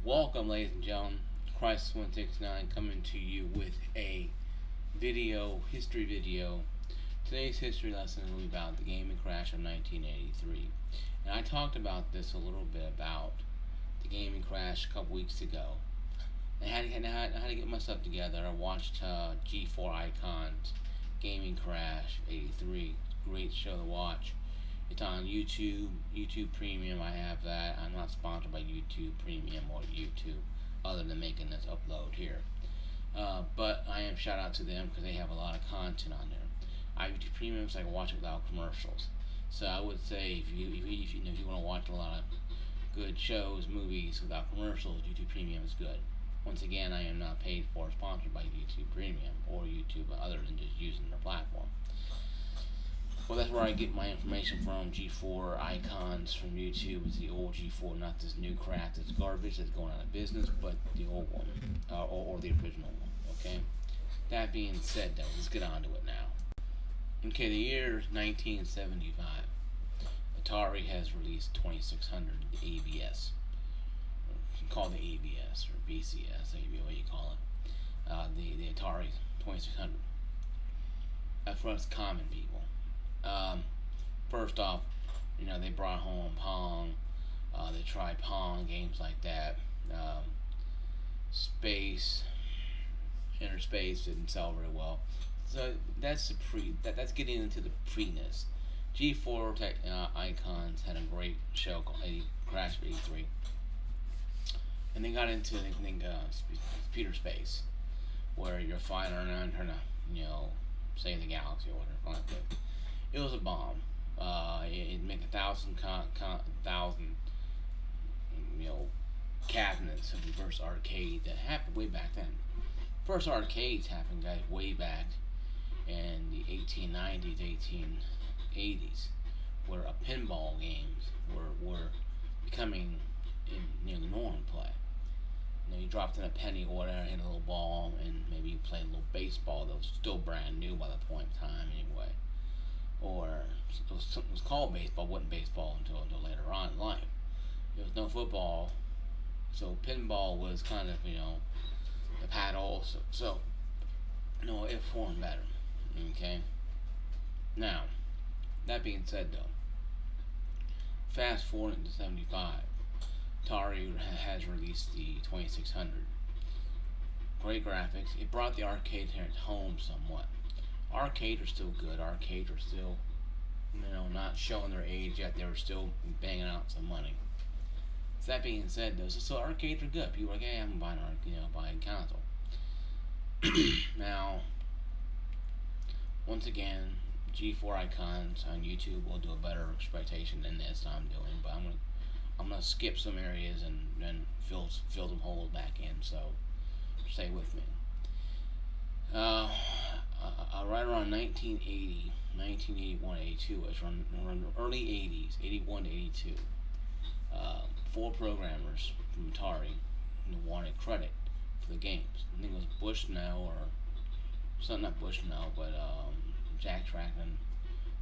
Welcome, ladies and gentlemen. Christ169 coming to you with a history video. Today's history lesson will be about the gaming crash of 1983. And I talked about this a little bit about the gaming crash a couple weeks ago. I had to get myself together. I watched G4 Icons Gaming Crash 83. Great show to watch. It's on YouTube Premium. I have that. I'm not sponsored by YouTube Premium or YouTube, other than making this upload here. But I am shout out to them because they have a lot of content on there. I have YouTube Premium, so I can watch it without commercials. So I would say if you want to watch a lot of good shows, movies without commercials, YouTube Premium is good. Once again, I am not paid for or sponsored by YouTube Premium or YouTube, other than just using their platform. Well, that's where I get my information from. G4 Icons from YouTube. It's the old G4, not this new crap that's garbage that's going out of business, but the old one, or the original one, okay? That being said, though, let's get on to it now. Okay, the year is 1975. Atari has released 2600, the ABS. Called the ABS, or BCS, what you call it. The Atari 2600. For us common people. First off, they brought home Pong. They tried Pong, games like that. Space, Inner Space didn't sell very well. So that's that's getting into the pre-ness. G4 Icons had a great show called Crash 83. And they got into, I think, Peter Space, where you're flying around trying to, save the galaxy or whatever. It was a bomb. It'd make 1,000 cabinets of reverse arcade that happened way back then. First arcades happened, guys, way back in the 1890s, 1880s, where pinball games were becoming the norm play. You dropped in a penny or whatever, hit a little ball, and maybe you played a little baseball that was still brand new by the point in time anyway. Or it was called baseball, wasn't baseball until later on in life. There was no football, so pinball was kind of, the paddle, so it formed better, okay? Now, that being said though, fast forward into 75, Atari has released the 2600. Great graphics. It brought the arcade here at home somewhat. Arcades are still good. Arcades are still, not showing their age yet. They were still banging out some money. So that being said, though, so arcades are good. People are like, hey, I'm buying buying console. Now, once again, G4 Icons on YouTube will do a better expectation than this I'm doing, but I'm gonna skip some areas and then fill them holes back in. So stay with me. Right around 1980, 1981, 82, it's around the early 80s, 81 to 82. 4 programmers from Atari wanted credit for the games. I think it was Bushnell or something, not Bushnell, but Jack Trackman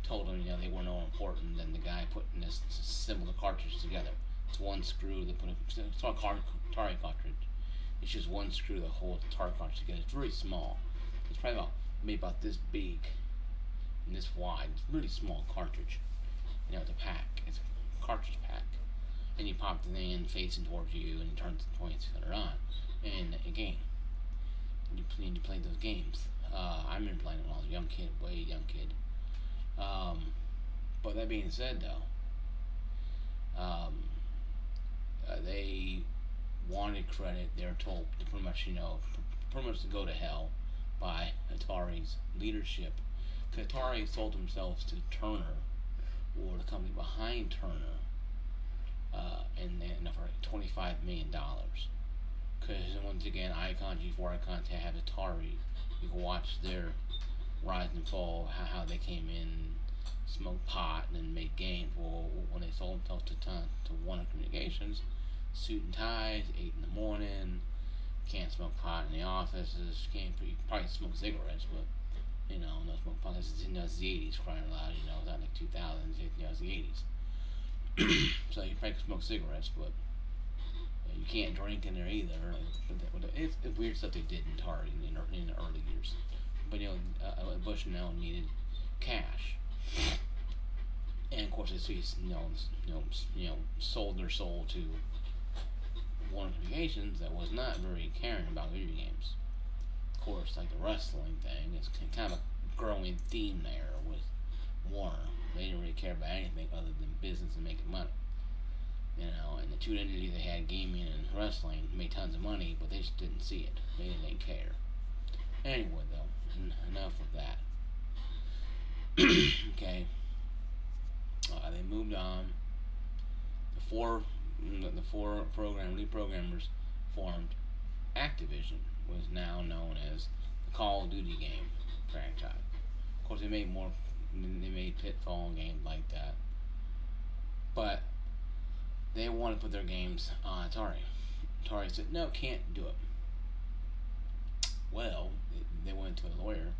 told them, they were no important than the guy putting this similar cartridge together. It's one screw that it's not a Atari cartridge. It's just one screw that holds the Atari cartridge together. It's very small. It's probably maybe about this big and this wide. It's a really small cartridge. It's a pack. It's a cartridge pack. And you pop the thing in facing towards you and you turn the 2600 on. And a game. And you play those games. I remember playing it when I was a young kid, way young kid. But that being said, though, they wanted credit. They were told to pretty much to go to hell by Atari's leadership. Because Atari sold themselves to Turner, or the company behind Turner, for $25 million. Because once again, G4 Icon to have Atari, you can watch their rise and fall, how they came in, smoked pot, and then made games. Well, when they sold themselves to Warner Communications, suit and ties, 8 in the morning, can't smoke pot in the offices, you probably smoke cigarettes, but, no smoke pot. It's the 80s, crying loud, it's not like 2000s, it's the 80s. So you probably smoke cigarettes, but You can't drink in there either. It's weird stuff they did in Atari in the early years. But Bushnell needed cash, and of course they sold their soul to Warner Communications that was not very caring about video games. Of course, like the wrestling thing, it's kind of a growing theme there with Warner. They didn't really care about anything other than business and making money. And the two entities they had, gaming and wrestling, made tons of money, but they just didn't see it. They didn't care. Anyway, though, enough of that. Okay. They moved on. The four lead programmers formed Activision, was now known as the Call of Duty game franchise. Of course, they made Pitfall and games like that, but they wanted to put their games on Atari. Atari said, no, can't do it. Well, they went to a lawyer.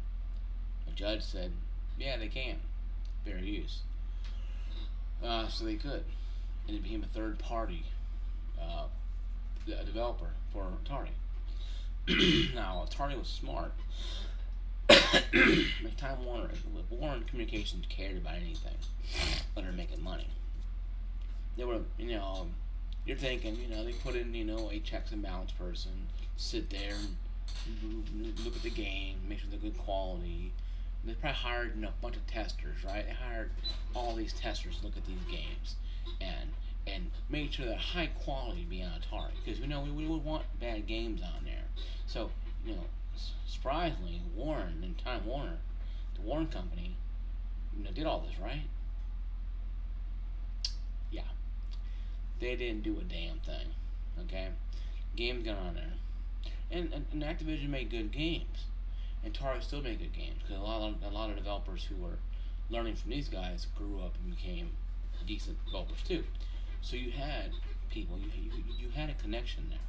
A judge said, yeah, they can. Fair use. So they could. And it became a third party developer for Atari. Now, Atari was smart. Like Time Warner Communications cared about anything when they're making money. They were, you're thinking, they put in, a checks and balance person, sit there and look at the game, make sure they're good quality. They probably hired a bunch of testers, right? They hired all these testers to look at these games and made sure that high quality be on Atari, because we would want bad games on there. So, surprisingly, Warren and Time Warner, the Warren Company, did all this, right? Yeah. They didn't do a damn thing. Okay? Games got on there. And Activision made good games. And Atari still made good games, because a lot of developers who were learning from these guys grew up and became decent developers too. So you had people, you had a connection there.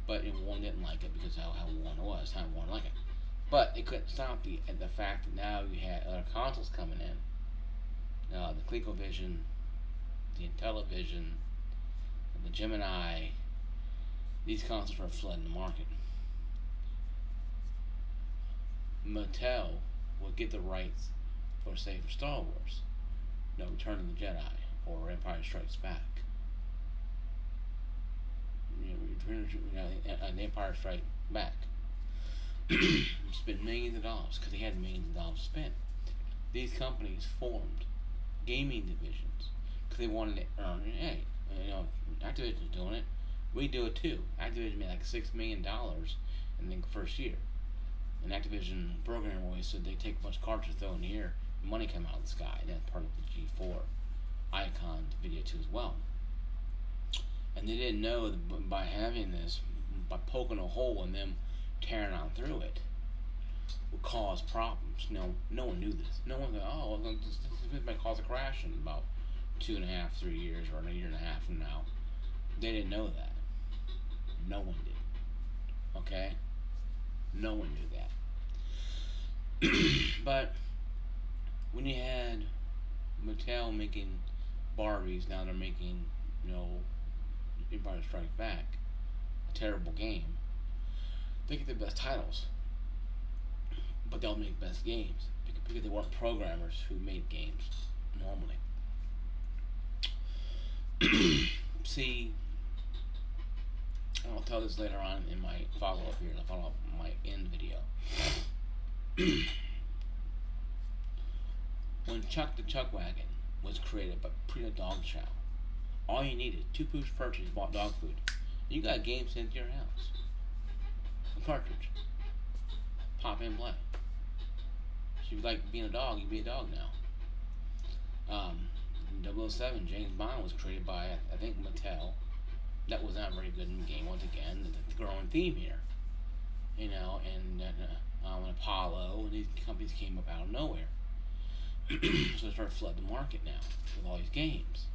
But Warren didn't like it because how Warren was. Time Warren liked it. But it couldn't stop the fact that now you had other consoles coming in. The ColecoVision, the Intellivision, the Gemini. These consoles were flooding the market. Mattel would get the rights for, say, for Star Wars, Return of the Jedi, or Empire Strikes Back. The Empire Strikes Back. Spent millions of dollars because they had millions of dollars to spend. These companies formed gaming divisions because they wanted to earn. Hey, Activision's doing it. We do it too. Activision made like $6 million in the first year. And Activision programmer always said they take a bunch of cartridges, throw in the air, money come out of the sky. And that's part of the G4 Icon video too as well. And they didn't know that by having this, by poking a hole in them, tearing on through it, would cause problems. No one knew this. No one thought, this might cause a crash in about 2.5, 3 years, or a year and a half from now. They didn't know that. No one did. Okay? No one knew that. But when you had Mattel making Barbies, now they're making, Empire Strikes Back, a terrible game. They get the best titles, but they'll make best games because they weren't programmers who made games normally. See, I'll tell this later on in my follow-up here. I'll follow up my end video. When Chuck the Chuck Wagon was created by Prita Dog Chow, all you needed, 2 push purchases, bought dog food. You got games sent to your house. A cartridge. Pop in, play. If you like being a dog, you be a dog now. 007, James Bond was created by, I think, Mattel. That was not very good in the game. Once again, the growing theme here. And Apollo, and these companies came up out of nowhere. So they started flooding the market now with all these games.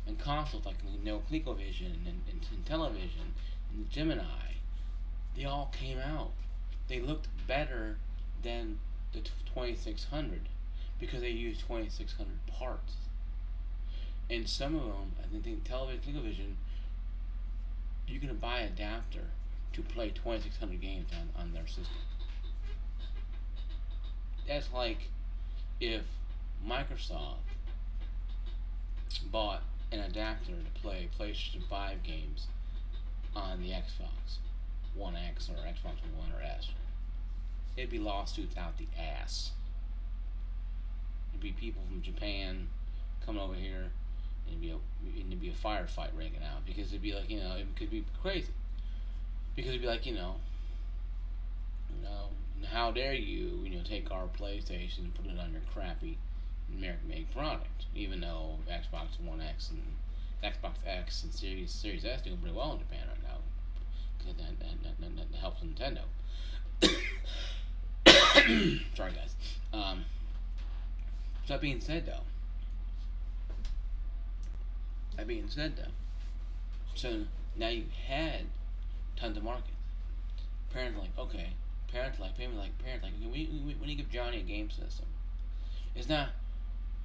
And consoles like ColecoVision and Television and the Gemini, they all came out. They looked better than the 2600 because they used 2600 parts. And some of them, I think ColecoVision you're gonna buy an adapter to play 2,600 games on their system. That's like if Microsoft bought an adapter to play PlayStation 5 games on the Xbox One X or Xbox One or S. It'd be lawsuits out the ass. It'd be people from Japan coming over here, and it'd be a firefight breaking out, because it'd be like, it could be crazy. Because it'd be like, how dare you, take our PlayStation and put it on your crappy American-made product, even though Xbox One X and Xbox X and Series S doing pretty well in Japan right now, because that helps Nintendo. Sorry, guys. So that being said, though, so now you had tons of markets. Parents like, okay. Parents like, we need to give Johnny a game system. It's not,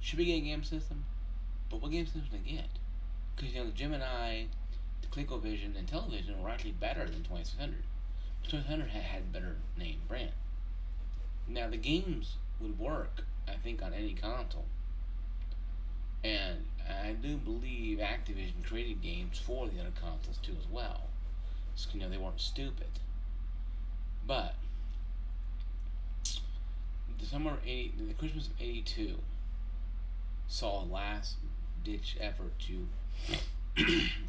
should we get a game system? But what game system should I get? Because, the Gemini, the ColecoVision, and Television were actually better than 2600. 2600 had a better name brand. Now, the games would work, I think, on any console. And I do believe Activision created games for the other consoles too as well. So, they weren't stupid. But the Christmas of '82 saw a last ditch effort to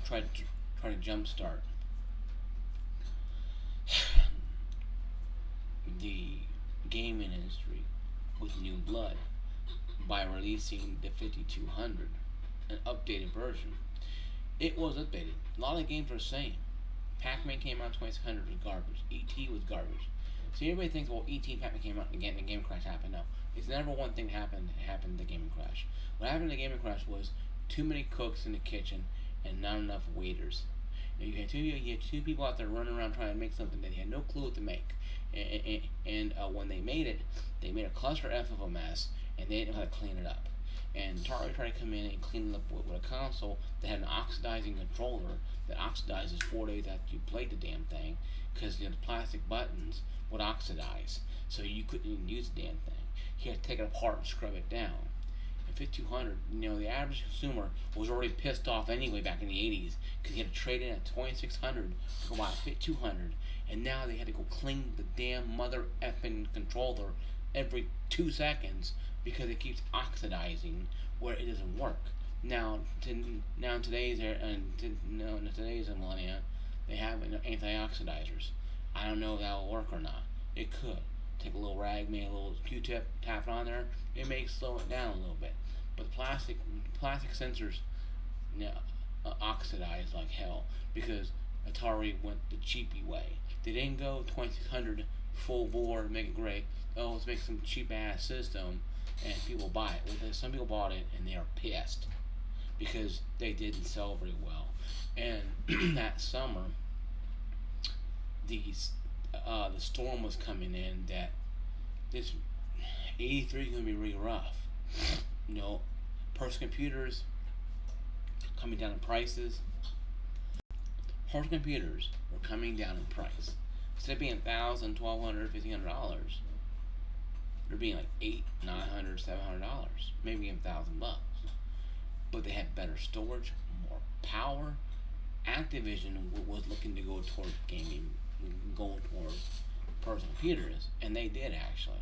try to jumpstart the gaming industry with new blood by releasing the 5200, an updated version. It was updated. A lot of games were the same. Pac-Man came out, 2600 was garbage. E.T. was garbage. So everybody thinks, well, E.T. and Pac-Man came out and the game crash happened. No. It's never one thing happened the gaming crash. What happened in the gaming crash was too many cooks in the kitchen and not enough waiters. You had two people out there running around trying to make something that they had no clue what to make. And when they made it, they made a cluster F of a mess, and they didn't know how to clean it up. And Atari tried to come in and clean it up with a console that had an oxidizing controller that oxidizes 4 days after you played the damn thing, because the plastic buttons would oxidize, so you couldn't even use the damn thing. You had to take it apart and scrub it down. And 5200, the average consumer was already pissed off anyway back in the 80s, because he had to trade in at 2600 to go buy a 5200, and now they had to go clean the damn mother effing controller every 2 seconds because it keeps oxidizing where it doesn't work. Now in today's millennia, they have anti-oxidizers. I don't know if that will work or not. It could. Take a little rag, maybe a little Q-tip, tap it on there. It may slow it down a little bit. But the plastic sensors oxidize like hell, because Atari went the cheapy way. They didn't go 2600 full bore, make it great. Oh, let's make some cheap ass system and people buy it. Well, some people bought it and they are pissed because they didn't sell very well. And that summer, the storm was coming in that this 83 is going to be really rough. Personal computers coming down in prices. Personal computers were coming down in price. Instead of being $1,000, $1,200, $1,500, they're being like $800, $900, $700, maybe even $1,000. But they had better storage, more power. Activision was looking to go towards gaming, going towards personal computers, and they did actually.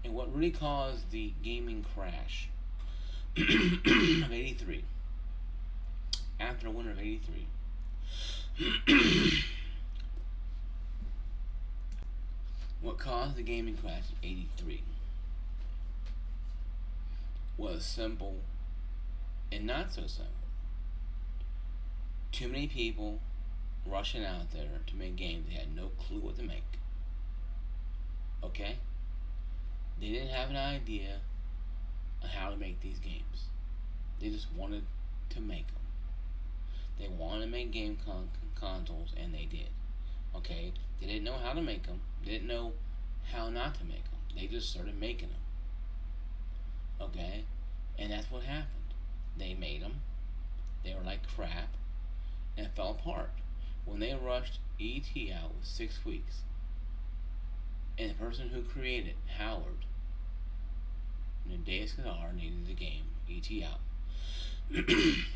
And what really caused the gaming crash of '83, after the winter of '83, what caused the gaming crash of '83 was simple and not so simple. Too many people rushing out there to make games they had no clue what to make. Okay? They didn't have an idea on how to make these games. They just wanted to make them. They wanted to make game consoles, and they did. Okay? They didn't know how to make them. They didn't know how not to make them. They just started making them. Okay? And that's what happened. They made them. They were like crap. And it fell apart. when they rushed E.T. out with 6 weeks, and the person who created Howard, Deus Kadar, needed the game E.T. out.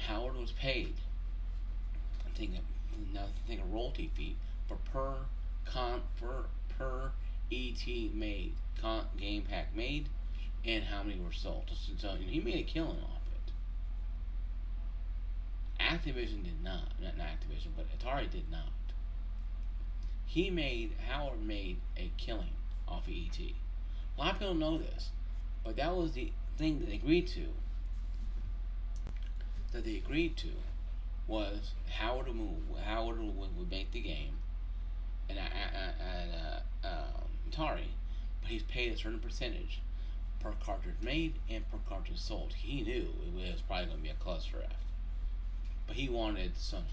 Howard was paid, I think a royalty fee for per ET made, game pack made, and how many were sold. So he made a killing off it. Activision did not Activision, but Atari did not. Howard made a killing off of ET. A lot of people don't know this, but that was the thing that they agreed to. Was Howard would make the game, and Atari, but he's paid a certain percentage per cartridge made and per cartridge sold. He knew it was probably going to be a cluster F, but he wanted some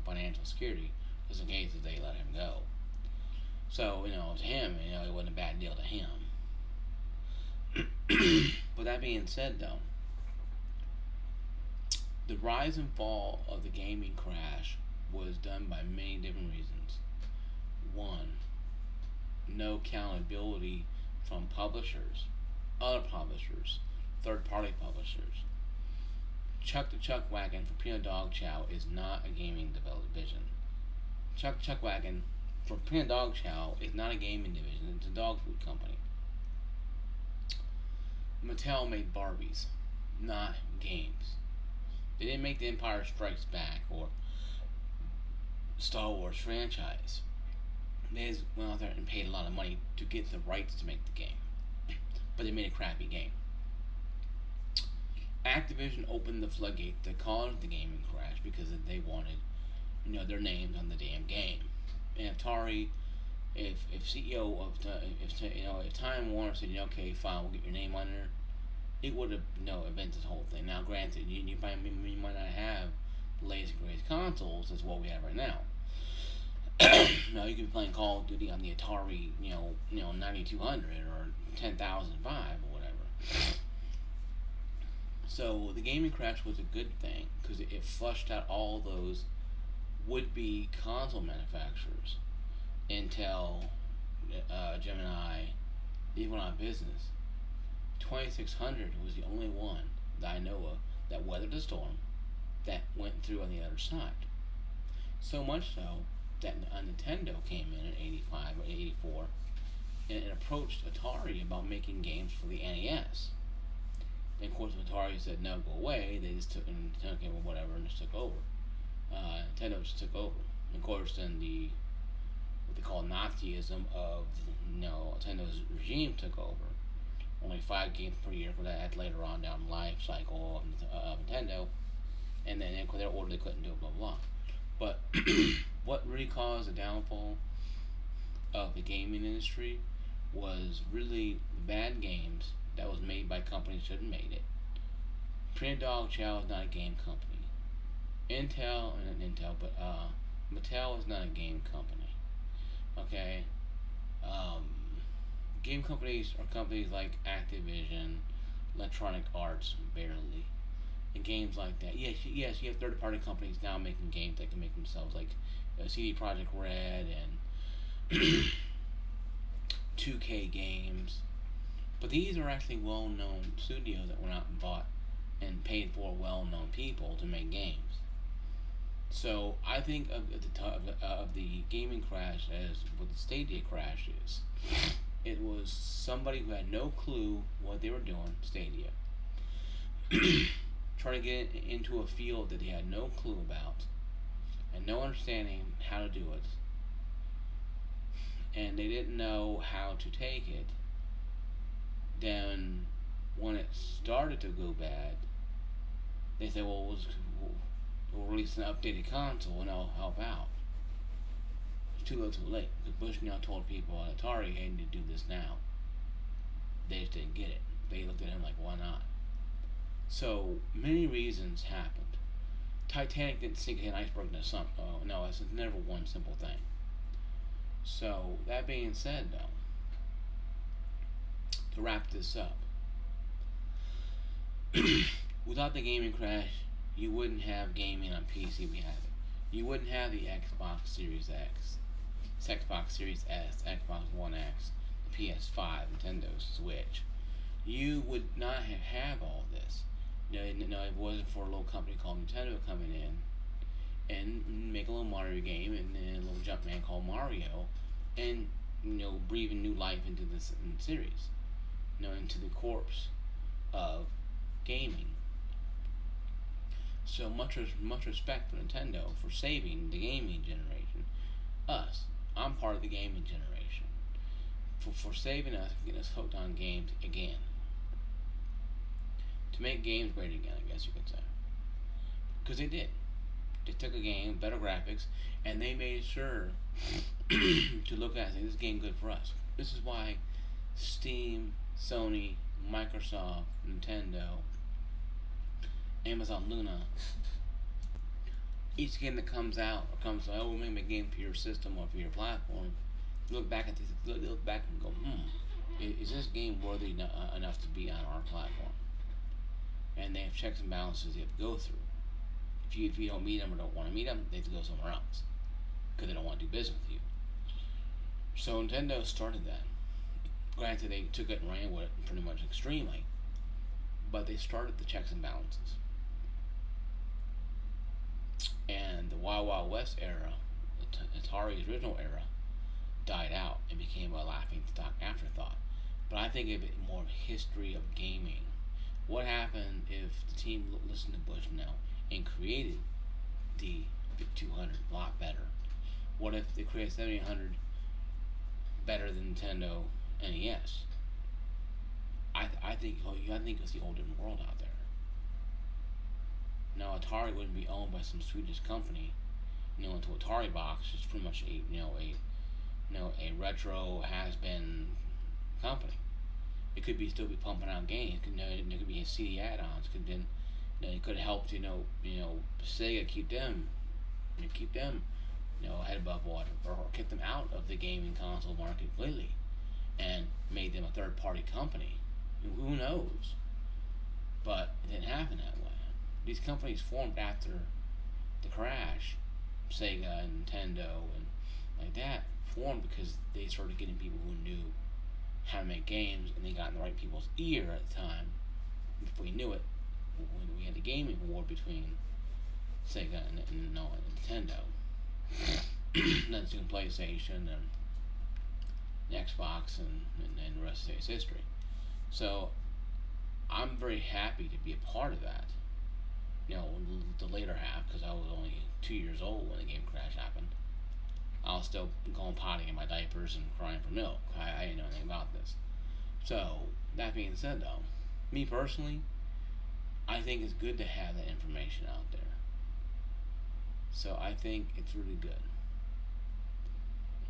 financial security just in case if they let him go. So to him, it wasn't a bad deal to him. But that being said, though, the rise and fall of the gaming crash was done by many different reasons. One, no accountability from publishers, other publishers, third-party publishers. Chuck the Chuck Wagon for Peanut Dog Chow is not a gaming division. Chuck Wagon for Peanut Dog Chow is not a gaming division. It's a dog food company. Mattel made Barbies, not games. They didn't make the Empire Strikes Back or Star Wars franchise. They just went out there and paid a lot of money to get the rights to make the game. But they made a crappy game. Activision opened the floodgate that caused the gaming crash because they wanted, their names on the damn game. And Atari, if CEO of if Time Warner said, okay, fine, we'll get your name on there, it would have invented this whole thing. Now, granted, you might not have the latest and greatest consoles as what we have right now. Now you could be playing Call of Duty on the Atari, 9200 or 10005 or whatever. So the gaming crash was a good thing because it flushed out all those would-be console manufacturers. Intel, Gemini, they went out of business. 2600 was the only one that I know of that weathered the storm, that went through on the other side. So much so that Nintendo came in 85 or 84 and approached Atari about making games for the NES. And of course Atari said no, go away. They just took okay, well, whatever, and just took over. Nintendo just took over. And of course then what they call Nazism of Nintendo's regime took over. Only 5 games per year for that later on down the life cycle of Nintendo, and then in their order they couldn't do it, blah blah. But what really caused the downfall of the gaming industry was really bad games that was made by companies that shouldn't have made it. Peanut Dog Chow is not a game company. Mattel is not a game company. Okay. Game companies are companies like Activision, Electronic Arts, barely, and games like that. Yes, you have third-party companies now making games that can make themselves, like CD Projekt Red and 2K Games. But these are actually well-known studios that went out and bought and paid for well-known people to make games. So I think of the gaming crash as what the Stadia crash is. It was somebody who had no clue what they were doing, Stadia, trying to get into a field that they had no clue about and no understanding how to do it, and they didn't know how to take it. Then when it started to go bad, they said, well, we'll release an updated console and I'll help out. Too little too late, because Bushnell told people at Atari, hey, you need to do this now. They just didn't get it. They looked at him like, why not? So many reasons happened. Titanic didn't sink an iceberg into something. Oh no, it's never one simple thing. So that being said, though, to wrap this up, without the gaming crash, you wouldn't have gaming on PC. We have it. you wouldn't have the Xbox Series X, Xbox Series S, Xbox One X, the PS5, Nintendo Switch. You would not have all this. If it wasn't for a little company called Nintendo coming in and make a little Mario game and a little Jumpman called Mario, and breathing new life into this series, into the corpse of gaming. So much respect for Nintendo for saving the gaming generation. Us, I'm part of the gaming generation. For saving us and getting us hooked on games again. To make games great again, I guess you could say. Because they did. They took a game, better graphics, and they made sure to look at it and say, this game good for us. This is why Steam, Sony, Microsoft, Nintendo, Amazon Luna, each game that comes out or comes, we'll make a game for your system or for your platform. Look back at this, look back and go, is this game worthy enough to be on our platform? And they have checks and balances they have to go through. If you don't meet them or don't want to meet them, they have to go somewhere else because they don't want to do business with you. So Nintendo started that. Granted, they took it and ran with it pretty much extremely, but they started the checks and balances. And the Wild Wild West era, Atari's original era, died out and became a laughing stock afterthought. But I think of it more of history of gaming. What happened if the team listened to Bushnell and created the 5200 a lot better? What if they created 7800 better than Nintendo NES? I think it's the whole different world out there. Now Atari wouldn't be owned by some Swedish company, into Atari box. It's pretty much a retro has-been company. It could still be pumping out games. There could be CD add-ons. It could have helped Sega keep them head above water, or kept them out of the gaming console market completely, and made them a third-party company. Who knows? But it didn't happen that way. These companies formed after the crash. Sega and Nintendo and like that formed because they started getting people who knew how to make games, and they got in the right people's ear at the time. Before we knew it, when we had the gaming war between Sega and Nintendo, then soon PlayStation and Xbox and the rest of its history. So I'm very happy to be a part of that. The later half, because I was only 2 years old when the game crash happened. I was still going potty in my diapers and crying for milk. I didn't know anything about this. So, that being said though, me personally, I think it's good to have that information out there. So I think it's really good.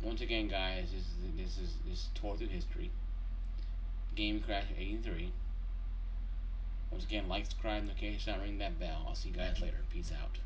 Once again, guys, this is tore through history. Game crash of '83. Once again, like, subscribe, notification, ring that bell. I'll see you guys later. Peace out.